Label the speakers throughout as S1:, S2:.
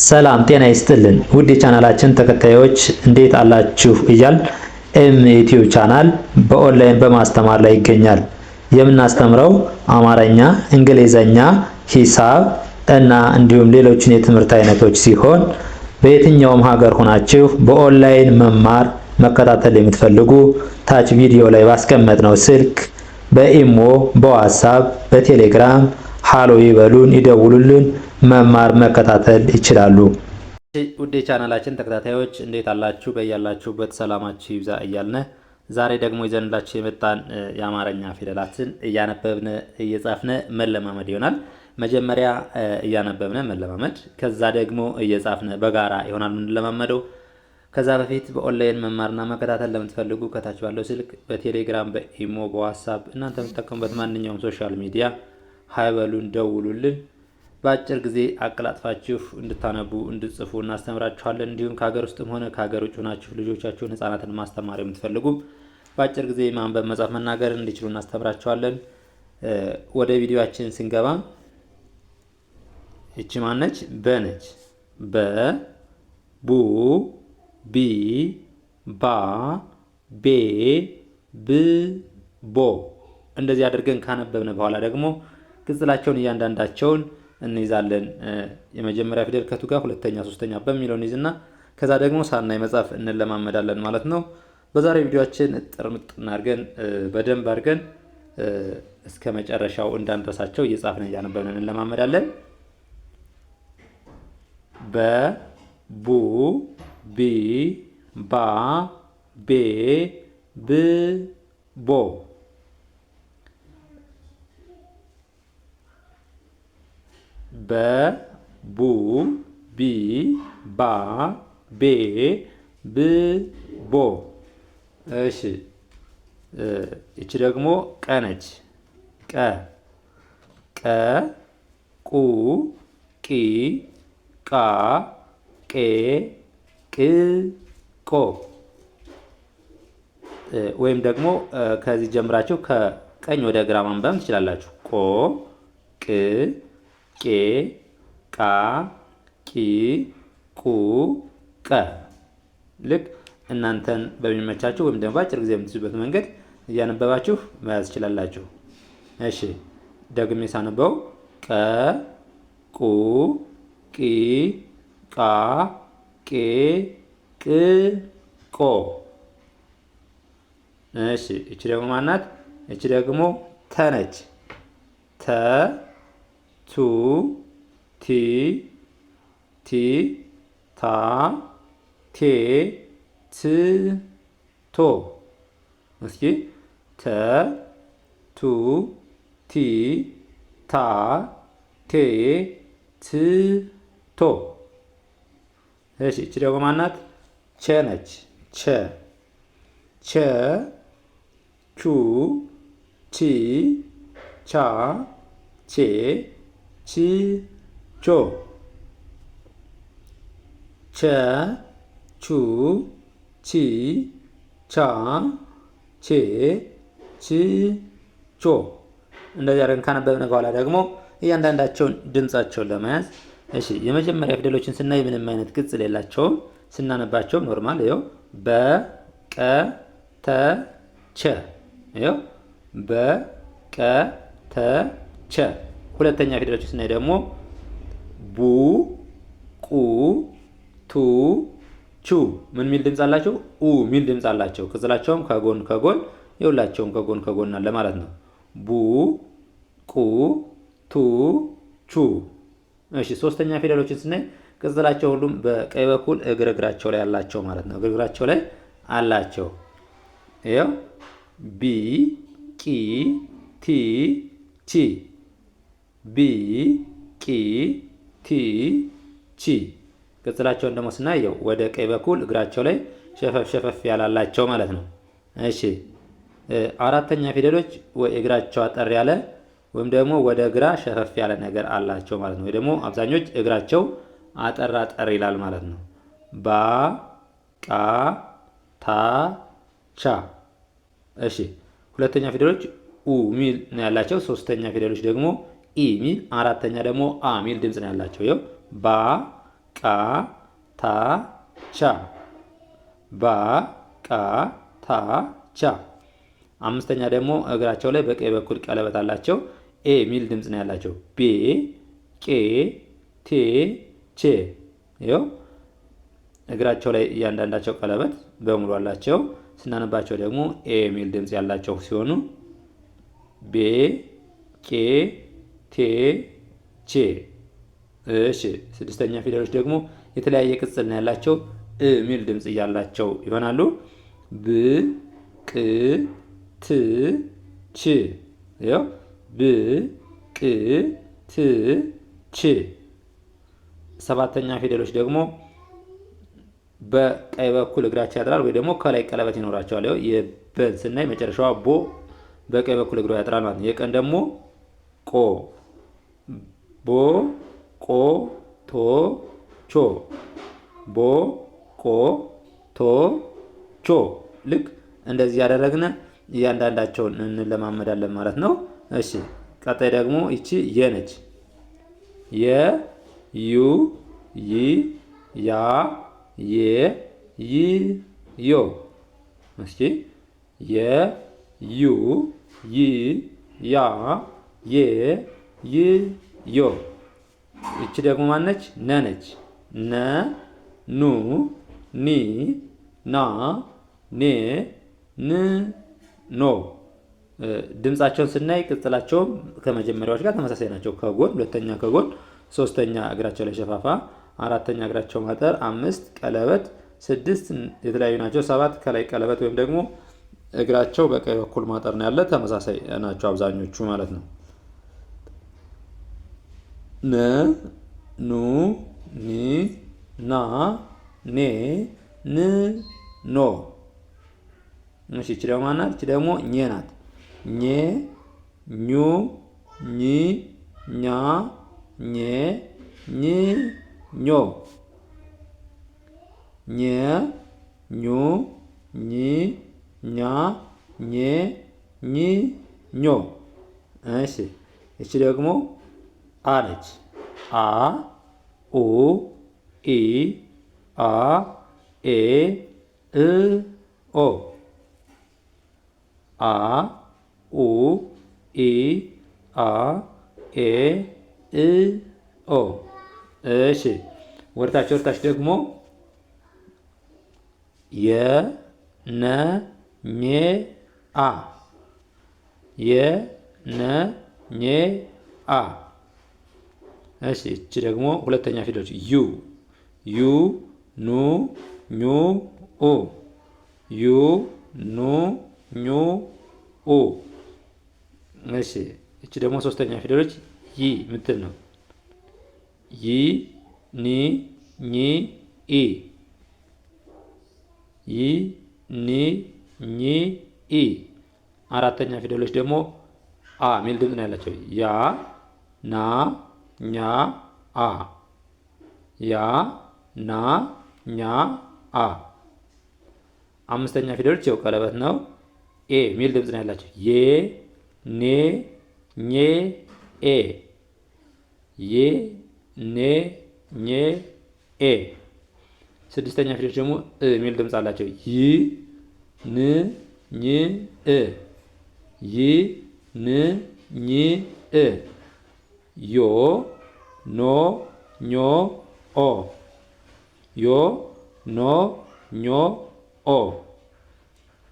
S1: ሰላም ጤና ይስጥልን ውድ የቻናላችን ተከታዮች እንዴት አላችሁ እያል ዩቲዩብ ቻናል በኦንላይን በማስተማር ላይ ይገኛል። የምናስተምረው አማርኛ፣ እንግሊዘኛ፣ ሂሳብ እና እንዲሁም ሌሎችን የትምህርት አይነቶች ሲሆን በየትኛውም ሀገር ሆናችሁ በኦንላይን መማር መከታተል የምትፈልጉ ታች ቪዲዮ ላይ ባስቀመጥነው ስልክ በኢሞ፣ በዋትስአፕ፣ በቴሌግራም ሃሎ ይበሉን፣ ይደውሉልን፣ መማር መከታተል ይችላሉ። ውድ የቻናላችን ተከታታዮች እንዴት አላችሁ? በያላችሁበት ሰላማችሁ ይብዛ እያልን ዛሬ ደግሞ ይዘንላችሁ የመጣን የአማርኛ ፊደላትን እያነበብን እየጻፍን መለማመድ ይሆናል። መጀመሪያ እያነበብን መለማመድ፣ ከዛ ደግሞ እየጻፍን በጋራ ይሆናል የምንለማመደው። ከዛ በፊት በኦንላይን መማርና መከታተል ለምትፈልጉ ከታች ባለው ስልክ በቴሌግራም፣ በኢሞ፣ በዋትስአፕ እናንተ የምትጠቀሙበት ማንኛውም ሶሻል ሚዲያ ሃይ በሉን፣ ደውሉልን። በአጭር ጊዜ አቀላጥፋችሁ እንድታነቡ እንድትጽፉ እናስተምራችኋለን። እንዲሁም ከሀገር ውስጥም ሆነ ከሀገር ውጭ ሆናችሁ ልጆቻችሁን ህፃናትን ማስተማር የምትፈልጉ በአጭር ጊዜ ማንበብ፣ መጻፍ፣ መናገር እንዲችሉ እናስተምራችኋለን። ወደ ቪዲዮአችን ስንገባ እቺ ማነች? በነች። በ ቡ ቢ ባ ቤ ብ ቦ እንደዚህ አድርገን ካነበብን በኋላ ደግሞ ቅጽላቸውን እያንዳንዳቸውን እንይዛለን። የመጀመሪያ ፊደል ከቱ ጋር፣ ሁለተኛ፣ ሶስተኛ በሚለው እንይዝና ከዛ ደግሞ ሳናይ መጻፍ እንለማመዳለን ማለት ነው። በዛሬ ቪዲዮአችን ጥርምጥና አድርገን በደንብ አድርገን እስከ መጨረሻው እንዳንረሳቸው እየጻፍን እያነበብን እንለማመዳለን። በ ቡ ቢ ባ ቤ ብ ቦ በ ቡ ቢ ባ ቤ ብ ቦ። እሺ እቺ ደግሞ ቀ ነች። ቀ ቀ ቁ ቂ ቃ ቄ ቅ ቆ። ወይም ደግሞ ከዚህ ጀምራችሁ ከቀኝ ወደ ግራ ማንበብ ትችላላችሁ። ቆ ቅ ቄ ቃ ቂ ቁ ቀ። ልክ እናንተን በሚመቻችሁ ወይም ደግሞ በአጭር ጊዜ የምትይዙበት መንገድ እያነበባችሁ መያዝ ትችላላችሁ። እሺ ደግሜ ሳነበው ቀ ቁ ቂ ቃ ቄ ቅ ቆ። እሺ እቺ ደግሞ ማናት? እቺ ደግሞ ተ ነች። ተ ቱ ቲ ቲ ታ ቴ ት ቶ። እስኪ ተ ቱ ቲ ታ ቴ ት ቶ። እሺ እቺ ደግሞ ማናት? ቸ ነች። ቸ ቸ ቹ ቺ ቻ ቼ ቺ ቾ። ቸ ቹ ቺ ቻ ቼ ቺ ቾ። እንደዚህ አድርገን ካነበብን በኋላ ደግሞ እያንዳንዳቸውን ድምጻቸውን ለመያዝ እሺ የመጀመሪያ ፊደሎችን ስናይ ምንም አይነት ቅጽል የላቸውም። ስናነባቸው ኖርማል ይኸው በ ቀ ተ ቸ። ይኸው በ ቀ ተ ቸ። ሁለተኛ ፊደሎችን ስናይ ደግሞ ቡ ቁ ቱ ቹ። ምን ሚል ድምጽ አላቸው? ኡ ሚል ድምጽ አላቸው። ቅጽላቸውም ከጎን ከጎን የሁላቸውም ከጎን ከጎን አለ ማለት ነው። ቡ ቁ ቱ ቹ። እሺ ሶስተኛ ፊደሎችን ስናይ ቅጽላቸው ሁሉም በቀኝ በኩል እግራቸው ላይ አላቸው ማለት ነው። እግራቸው ላይ አላቸው። ይኸው ቢ ቂ ቲ ቺ። ቢ ቂ ቲ ቺ። ቅጽላቸውን ደግሞ ስናየው ወደ ቀኝ በኩል እግራቸው ላይ ሸፈፍ ሸፈፍ ያላላቸው ማለት ነው። እሺ አራተኛ ፊደሎች ወይ እግራቸው አጠር ያለ ወይም ደግሞ ወደ ግራ ሸፈፍ ያለ ነገር አላቸው ማለት ነው። ወይ ደግሞ አብዛኞች እግራቸው አጠር አጠር ይላል ማለት ነው። ባ ቃ ታ ቻ። እሺ ሁለተኛ ፊደሎች ኡ ሚል ነው ያላቸው። ሶስተኛ ፊደሎች ደግሞ ኢ ሚል፣ አራተኛ ደግሞ አ ሚል ድምጽ ነው ያላቸው። ይኸው ባ ቃ ታ ቻ ባ ቃ ታ ቻ። አምስተኛ ደግሞ እግራቸው ላይ በቀኝ በኩል ቀለበት አላቸው። ኤ ሚል ድምፅ ነው ያላቸው። ቤ ቄ ቴ ቼ። ይኸው እግራቸው ላይ እያንዳንዳቸው ቀለበት በሙሉ አላቸው። ስናነባቸው ደግሞ ኤ ሚል ድምፅ ያላቸው ሲሆኑ ቤ ቄ ቴ ቼ። እሺ ስድስተኛ ፊደሎች ደግሞ የተለያየ ቅጽል ነው ያላቸው። እ ሚል ድምፅ እያላቸው ይሆናሉ። ብ ቅ ት ች። ይኸው ብ ቅ ት ች። ሰባተኛ ፊደሎች ደግሞ በቀኝ በኩል እግራቸው ያጥራል ወይ ደግሞ ከላይ ቀለበት ይኖራቸዋል። ይኸው የበን ስናይ መጨረሻዋ ቦ በቀኝ በኩል እግሯ ያጥራል ማለት ነው። የቀን ደግሞ ቆ ቦ ቆ ቶ ቾ ቦ ቆ ቶ ቾ። ልክ እንደዚህ ያደረግን እያንዳንዳቸውን እንለማመዳለን ማለት ነው። እሺ ቀጣይ ደግሞ ይቺ የ ነች። የ ዩ ይ ያ የ ይ ዮ። እስኪ የ ዩ ይ ያ የ ይ ዮ። ይቺ ደግሞ ማነች? ነ ነች። ነ ኑ ኒ ና ኔ ን ኖ። ድምጻቸውን ስናይ ቅጽላቸውም ከመጀመሪያዎች ጋር ተመሳሳይ ናቸው። ከጎን ሁለተኛ ከጎን ሶስተኛ እግራቸው ላይ ሸፋፋ፣ አራተኛ እግራቸው ማጠር፣ አምስት ቀለበት፣ ስድስት የተለያዩ ናቸው። ሰባት ከላይ ቀለበት ወይም ደግሞ እግራቸው በቀኝ በኩል ማጠር ነው ያለ። ተመሳሳይ ናቸው አብዛኞቹ ማለት ነው። ነ ኑ ኒ ና ኔ ን ኖ። እሺ እቺ ደግሞ ማናት? እቺ ደግሞ ኘ ናት። ኘ ኙ ኚ ኛ ኘ ኝ ኞ። ኘ ኙ ኚ ኛ ኘ ኝ ኞ። እሺ እቺ ደግሞ አ ነች። አ ኡ ኢ አ ኤ እ ኦ። አ ኡ ኢ አ ኤ እ ኦ። እሺ ወርታች ደግሞ የ ነ ኘ አ የ ነ ኘ አ። እሺ እቺ ደግሞ ሁለተኛ ፊደሎች ዩ ዩ ኑ ኙ ኡ ዩ ኑ ኙ ኡ። እሺ እቺ ደግሞ ሶስተኛ ፊደሎች ይ ምትል ነው። ይ ኒ ኚ ኢ ይ ኒ ኚ ኢ። አራተኛ ፊደሎች ደግሞ አ ሚል ድምፅ ነው ያላቸው። ያ ና ኛ አ ያ ና ኛ አ። አምስተኛ ፊደሎች ያው ቀለበት ነው። ኤ ሚል ድምፅ ነው ያላቸው። ዬ ኔ ኜ ኤ ዬ ኔ ኜ ኤ። ስድስተኛ ፊደሎች ደግሞ እ ሚል ድምፅ አላቸው። ይ ን ኝ እ ይ ን ኝ እ ዮ ኖ ኞ ኦ ዮ ኖ ኞ ኦ።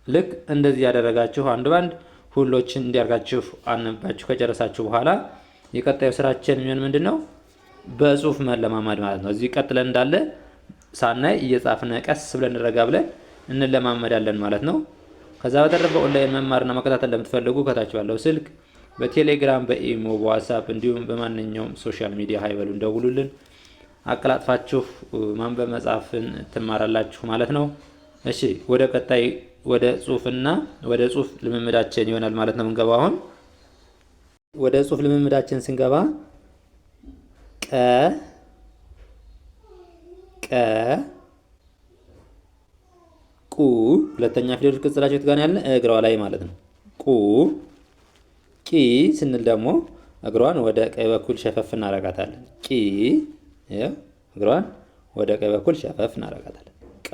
S1: ልክ እንደዚህ ያደረጋችሁ አንድ ባንድ ሁሎችን እንዲያርጋችሁ አነባችሁ ከጨረሳችሁ በኋላ የቀጣዩ ስራችን የሚሆን ምንድን ነው? በጽሁፍ መለማመድ ማለት ነው። እዚህ ቀጥለን እንዳለ ሳናይ እየጻፍን ቀስ ብለን ረጋ ብለን እንለማመዳለን ማለት ነው። ከዛ በተረፈ ኦንላይን መማርና መከታተል ለምትፈልጉ ከታች ባለው ስልክ በቴሌግራም በኢሞ በዋትስአፕ እንዲሁም በማንኛውም ሶሻል ሚዲያ ሀይበሉን ደውሉልን። አቀላጥፋችሁ ማንበብ መጻፍን ትማራላችሁ ማለት ነው። እሺ ወደ ቀጣይ ወደ ጽሁፍና ወደ ጽሁፍ ልምምዳችን ይሆናል ማለት ነው። እንገባ አሁን ወደ ጽሁፍ ልምምዳችን ስንገባ ቀ ቁ ሁለተኛ ፊደሎች ቅጽላቸው የት ጋር ያለ እግሯ ላይ ማለት ነው። ቁ ቂ ስንል ደግሞ እግሯን ወደ ቀኝ በኩል ሸፈፍ እናደርጋታለን። ቂ እግሯን ወደ ቀኝ በኩል ሸፈፍ እናረጋታለን። ቃ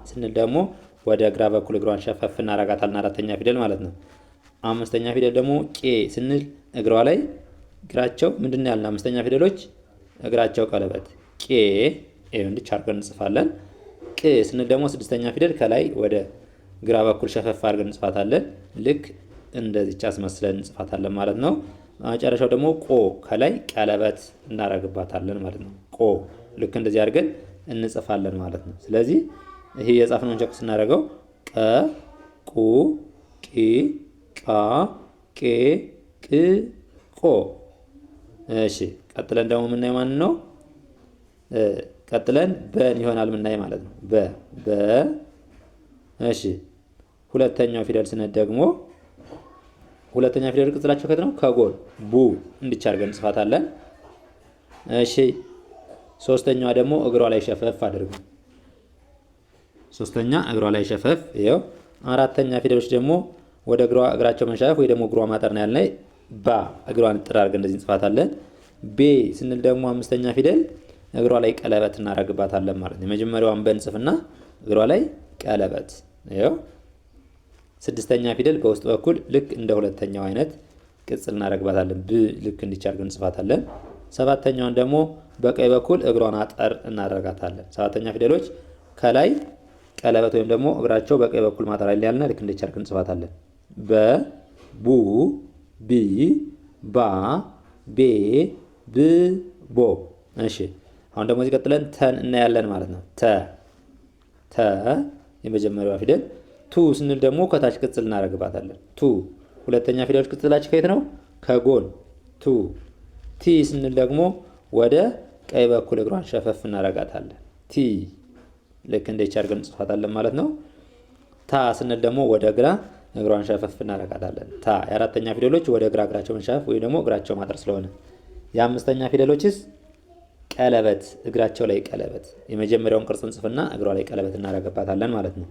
S1: ስንል ደግሞ ወደ ግራ በኩል እግሯን ሸፈፍ እናረጋታለን። አራተኛ ፊደል ማለት ነው። አምስተኛ ፊደል ደግሞ ቄ ስንል እግሯ ላይ እግራቸው ምንድን ያልን አምስተኛ ፊደሎች እግራቸው ቀለበት ቄ እንዲች አድርገን እንጽፋለን። ቅ ስንል ደግሞ ስድስተኛ ፊደል ከላይ ወደ ግራ በኩል ሸፈፍ አድርገን እንጽፋታለን። ልክ እንደዚች አስመስለን እንጽፋታለን ማለት ነው። መጨረሻው ደግሞ ቆ ከላይ ቀለበት እናረግባታለን ማለት ነው። ቆ ልክ እንደዚህ አድርገን እንጽፋለን ማለት ነው። ስለዚህ ይሄ የጻፍነውን ቸክ ስናደርገው ቀ ቁ ቂ ቃ ቄ ቅ ቆ። እሺ ቀጥለን ደግሞ የምናየው ማን ነው? ቀጥለን በን ይሆናል የምናይ ማለት ነው። በ እሺ ሁለተኛው ፊደል ስንሄድ ደግሞ ሁለተኛ ፊደል ቅጽላቸው ከት ነው? ከጎን ቡ እንዲች አድርገን እንጽፋታለን። እሺ ሶስተኛዋ ደግሞ እግሯ ላይ ሸፈፍ አድርጉ። ሶስተኛ እግሯ ላይ ሸፈፍ። ይኸው አራተኛ ፊደሎች ደግሞ ወደ እግራቸው መንሻፈፍ ወይ ደግሞ እግሯ ማጠር ነው ያልነው። ባ እግሯን ጥር አድርገን እንደዚህ እንጽፋታለን። ቤ ስንል ደግሞ አምስተኛ ፊደል እግሯ ላይ ቀለበት እናደርግባታለን ማለት ነው። የመጀመሪያዋን በንጽፍና እግሯ ላይ ቀለበት። ይኸው ስድስተኛ ፊደል በውስጥ በኩል ልክ እንደ ሁለተኛው አይነት ቅጽል እናደርግባታለን። ብ ልክ እንዲች አድርገን እንጽፋታለን። ሰባተኛዋን ደግሞ በቀኝ በኩል እግሯን አጠር እናደርጋታለን። ሰባተኛ ፊደሎች ከላይ ቀለበት ወይም ደግሞ እግራቸው በቀኝ በኩል ማጠር ላይ ያልና ልክ እንዲች አድርገን እንጽፋታለን። በ ቡ ቢ ባ ቤ ብ ቦ። እሺ አሁን ደግሞ እዚህ ቀጥለን ተን እናያለን ማለት ነው። ተ የመጀመሪያዋ ፊደል። ቱ ስንል ደግሞ ከታች ቅጽል እናደርግባታለን። ቱ ሁለተኛ ፊደሎች ቅጽላችን ከየት ነው? ከጎን ቱ። ቲ ስንል ደግሞ ወደ ቀኝ በኩል እግሯን ሸፈፍ እናደርጋታለን። ቲ ልክ እንደዚህ አድርገን እንጽፋታለን ማለት ነው። ታ ስንል ደግሞ ወደ ግራ እግሯን ሸፈፍ እናደርጋታለን። ታ የአራተኛ ፊደሎች ወደ ግራ እግራቸው መንሻፈፍ ወይ ደግሞ እግራቸው ማጠር ስለሆነ። የአምስተኛ ፊደሎችስ ቀለበት እግራቸው ላይ ቀለበት። የመጀመሪያውን ቅርጽ እንጽፍና እግሯ ላይ ቀለበት እናደርግባታለን ማለት ነው።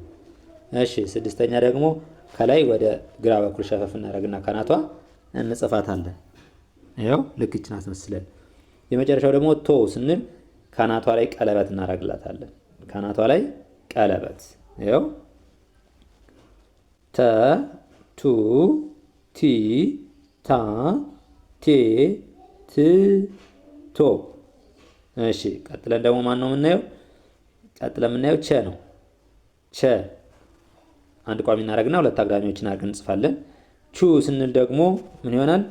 S1: እሺ ስድስተኛ ደግሞ ከላይ ወደ ግራ በኩል ሸፈፍ እናደርግና ካናቷ እንጽፋታለን። ይኸው ልክ ይችን አስመስለን። የመጨረሻው ደግሞ ቶ ስንል ካናቷ ላይ ቀለበት እናደርግላታለን። ካናቷ ላይ ቀለበት። ይኸው ተ ቱ ቲ ታ ቴ ት ቶ። እሺ ቀጥለን ደግሞ ማን ነው የምናየው? ቀጥለን የምናየው ቸ ነው። ቸ አንድ ቋሚ እናደርግና ሁለት አግዳሚዎችን አድርገን እንጽፋለን። ቹ ስንል ደግሞ ምን ይሆናል?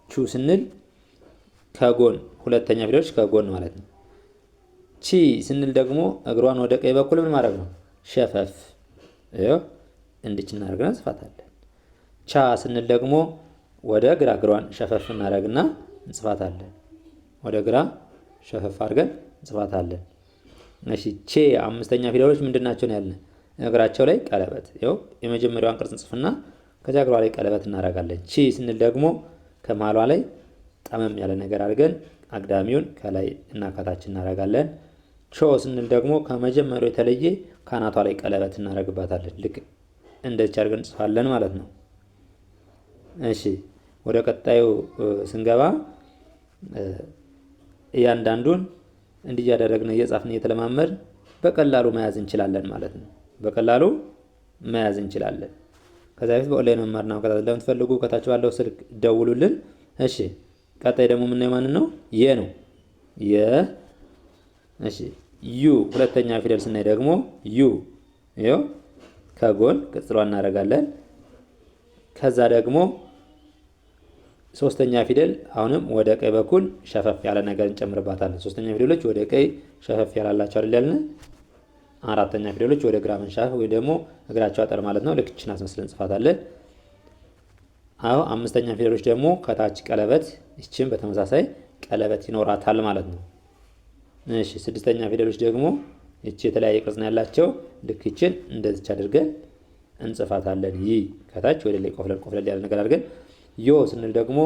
S1: ቹ ስንል ከጎን ሁለተኛ ፊደሎች ከጎን ማለት ነው። ቺ ስንል ደግሞ እግሯን ወደ ቀኝ በኩል ምን ማድረግ ነው? ሸፈፍ። ይኸው እንድች እናደርግና እንጽፋታለን። ቻ ስንል ደግሞ ወደ ግራ እግሯን ሸፈፍ እናደርግና እንጽፋታለን። ወደ ግራ ሸፈፍ አድርገን እንጽፋታለን። እሺ ቼ አምስተኛ ፊደሎች ምንድናቸው ነው ያልን? እግራቸው ላይ ቀለበት። ይኸው የመጀመሪያዋን ቅርጽ እንጽፍና ከዚያ እግሯ ላይ ቀለበት እናደርጋለን። ቺ ስንል ደግሞ ከመሀሏ ላይ ጠመም ያለ ነገር አድርገን አግዳሚውን ከላይ እና ከታች እናደርጋለን። ቾ ስንል ደግሞ ከመጀመሪያው የተለየ ካናቷ ላይ ቀለበት እናደርግባታለን። ልክ እንደዚህ አድርገን እንጽፋለን ማለት ነው። እሺ ወደ ቀጣዩ ስንገባ እያንዳንዱን እንዲህ እያደረግን እየጻፍን እየተለማመድ በቀላሉ መያዝ እንችላለን ማለት ነው። በቀላሉ መያዝ እንችላለን። ከዛ በፊት በኦንላይን መማርና መከታተል ለምትፈልጉ ከታች ባለው ስልክ ደውሉልን። እሺ ቀጣይ ደግሞ የምናየው ማንን ነው? የ ነው። የ እሺ ዩ ሁለተኛ ፊደል ስናይ ደግሞ ዩ ይኸው ከጎን ቅጽሏ እናደርጋለን። ከዛ ደግሞ ሶስተኛ ፊደል አሁንም ወደ ቀኝ በኩል ሸፈፍ ያለ ነገር እንጨምርባታለን። ሶስተኛ ፊደሎች ወደ ቀኝ ሸፈፍ ያላላቸው አይደል ያልን። አራተኛ ፊደሎች ወደ ግራ መንሻፈፍ ወይ ደግሞ እግራቸው አጠር ማለት ነው። ልክ እችን አስመስለን እንጽፋታለን። አዎ አምስተኛ ፊደሎች ደግሞ ከታች ቀለበት፣ ይችን በተመሳሳይ ቀለበት ይኖራታል ማለት ነው። እሺ ስድስተኛ ፊደሎች ደግሞ ይቺ የተለያየ ቅርጽ ነው ያላቸው። ልክ ይችን እንደዚች አድርገን እንጽፋታለን። ይ ከታች ወደ ላይ ቆፍለል ያለ ነገር አድርገን ዮ ስንል ደግሞ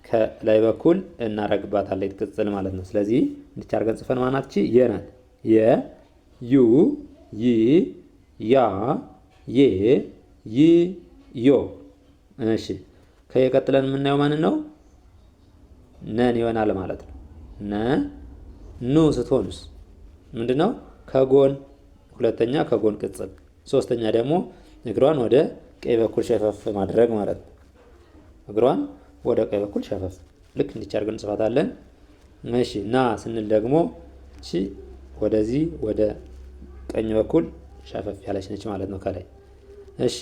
S1: ከላይ በኩል እናረግባታለን ቅጽል ማለት ነው። ስለዚህ እንድች አድርገን ጽፈን ማናት ቺ የ ናት። የ ዩ ይ ያ የ ይ ዮ። እሺ ከየቀጥለን የምናየው ማንን ነው? ነን ይሆናል ማለት ነው። ኑ ስትሆኑስ? ምንድነው? ከጎን ሁለተኛ ከጎን ቅጽል፣ ሶስተኛ ደግሞ እግሯን ወደ ቀኝ በኩል ሸፈፍ ማድረግ ማለት ነው። እግሯን ወደ ቀኝ በኩል ሸፈፍ ልክ እንዲች አድርገን እንጽፋታለን። እሺ ና ስንል ደግሞ እሺ ወደዚህ ወደ ቀኝ በኩል ሸፈፍ ያለች ነች ማለት ነው ከላይ። እሺ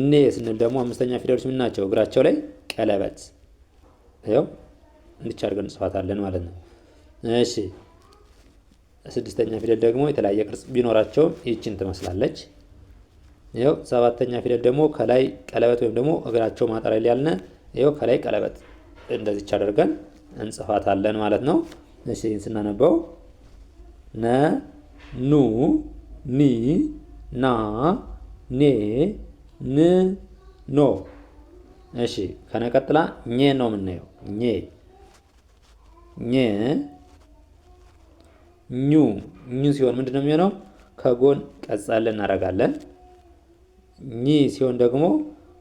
S1: ኔ ስንል ደግሞ አምስተኛ ፊደሎች ምን ናቸው? እግራቸው ላይ ቀለበት ይኸው እንዲች አድርገን እንጽፋታለን ማለት ነው። እሺ ስድስተኛ ፊደል ደግሞ የተለያየ ቅርጽ ቢኖራቸውም ይችን ትመስላለች። ይኸው ሰባተኛ ፊደል ደግሞ ከላይ ቀለበት ወይም ደግሞ እግራቸው ማጠሪያ ያልነ ይኸው ከላይ ቀለበት እንደዚች አድርገን እንጽፋታለን ማለት ነው። እሺ ስናነበው ነ ኑ ኒ ና ኔ ን ኖ። እሺ ከነቀጥላ ኘ ነው የምናየው። ኘ ኘ ኙ ኙ ሲሆን ምንድነው የሚሆነው? ከጎን ቀጸል እናደርጋለን። ኚ ሲሆን ደግሞ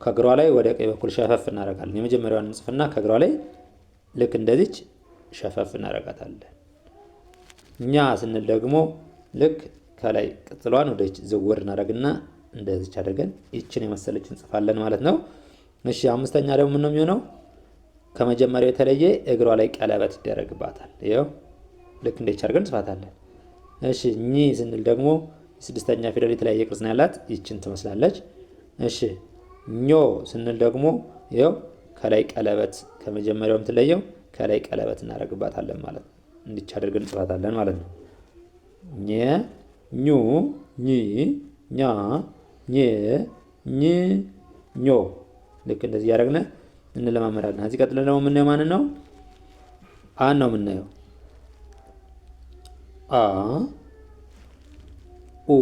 S1: ከእግሯ ላይ ወደ ቀኝ በኩል ሸፈፍ እናደርጋለን። የመጀመሪያዋን እንጽፍና ከእግሯ ላይ ልክ እንደዚች ሸፈፍ እናደርጋታለን። ኛ ስንል ደግሞ ልክ ከላይ ቅጽሏን ወደች ዝውር እናደርግና እንደዚች አድርገን ይችን የመሰለች እንጽፋለን ማለት ነው። እሺ አምስተኛ ደግሞ ምን ነው የሚሆነው? ከመጀመሪያው የተለየ እግሯ ላይ ቀለበት ይደረግባታል። ይኸው ልክ እንደዚች አድርገን እንጽፋታለን። እሺ ኚ ስንል ደግሞ ስድስተኛ ፊደል የተለያየ ቅርጽ ነው ያላት፣ ይችን ትመስላለች። እሺ ኞ ስንል ደግሞ ይኸው ከላይ ቀለበት ከመጀመሪያው የምትለየው ከላይ ቀለበት እናደርግባታለን ማለት ነው። እንዲች አድርገን እንጽፋታለን ማለት ነው። ኘ ኙ ኚ ኛ ኘ ኝ ኞ ልክ እንደዚህ ያደረግነ እንለማመዳለን። ከዚህ ቀጥለን ደግሞ የምናየው ማንን ነው? አን ነው የምናየው። አ ኡ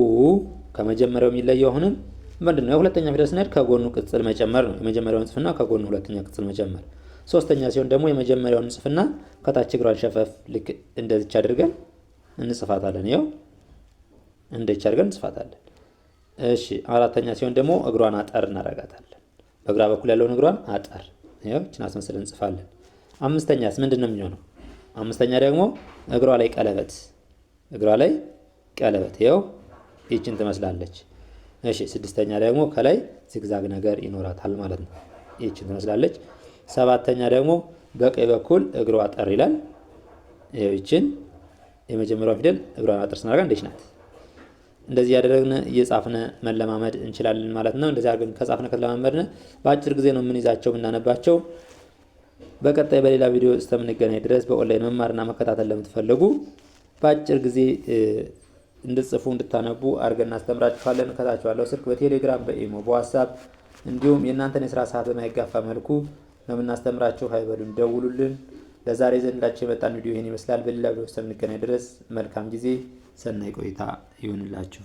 S1: ከመጀመሪያው የሚለየው አሁንም ምንድነው? የሁለተኛ ፊደል ስንሄድ ከጎኑ ቅጽል መጨመር ነው። የመጀመሪያውን ጽፍና ከጎኑ ሁለተኛ ቅጽል መጨመር። ሶስተኛ ሲሆን ደግሞ የመጀመሪያውን ጽፍና ከታች እግሯን ሸፈፍ ልክ እንደዚች አድርገን እንጽፋታለን። ይኸው እንደዚች አድርገን እንጽፋታለን። እሺ አራተኛ ሲሆን ደግሞ እግሯን አጠር እናደርጋታለን። በግራ በኩል ያለውን እግሯን አጠር ይኸው እችን አስመስለን እንጽፋለን። አምስተኛስ ምንድነው የሚሆነው? አምስተኛ ደግሞ እግሯ ላይ ቀለበት ይኸው ይችን ትመስላለች። እሺ ስድስተኛ ደግሞ ከላይ ዝግዛግ ነገር ይኖራታል ማለት ነው። ይችን ትመስላለች። ሰባተኛ ደግሞ በቀኝ በኩል እግሯ አጠር ይላል። ይኸው ይችን የመጀመሪያው ፊደል እግሯን አጠር ስናደርጋ እንደች ናት። እንደዚህ ያደረግን እየጻፍነ መለማመድ እንችላለን ማለት ነው። እንደዚህ አድርገን ከጻፍነ ከተለማመድነ በአጭር ጊዜ ነው የምንይዛቸው የምናነባቸው። በቀጣይ በሌላ ቪዲዮ እስከምንገናኝ ድረስ በኦንላይን መማርና መከታተል ለምትፈልጉ በአጭር ጊዜ እንድትጽፉ እንድታነቡ አድርገን እናስተምራችኋለን። ከታች ባለው ስልክ በቴሌግራም በኢሞ በዋትስአፕ እንዲሁም የእናንተን የስራ ሰዓት በማይጋፋ መልኩ ነው የምናስተምራችሁ። ሀይበሉን ደውሉልን። ለዛሬ ዘንዳችሁ የመጣን ቪዲዮ ይህን ይመስላል። በሌላ ቪዲዮ እስከምንገናኝ ድረስ መልካም ጊዜ፣ ሰናይ ቆይታ ይሁንላችሁ።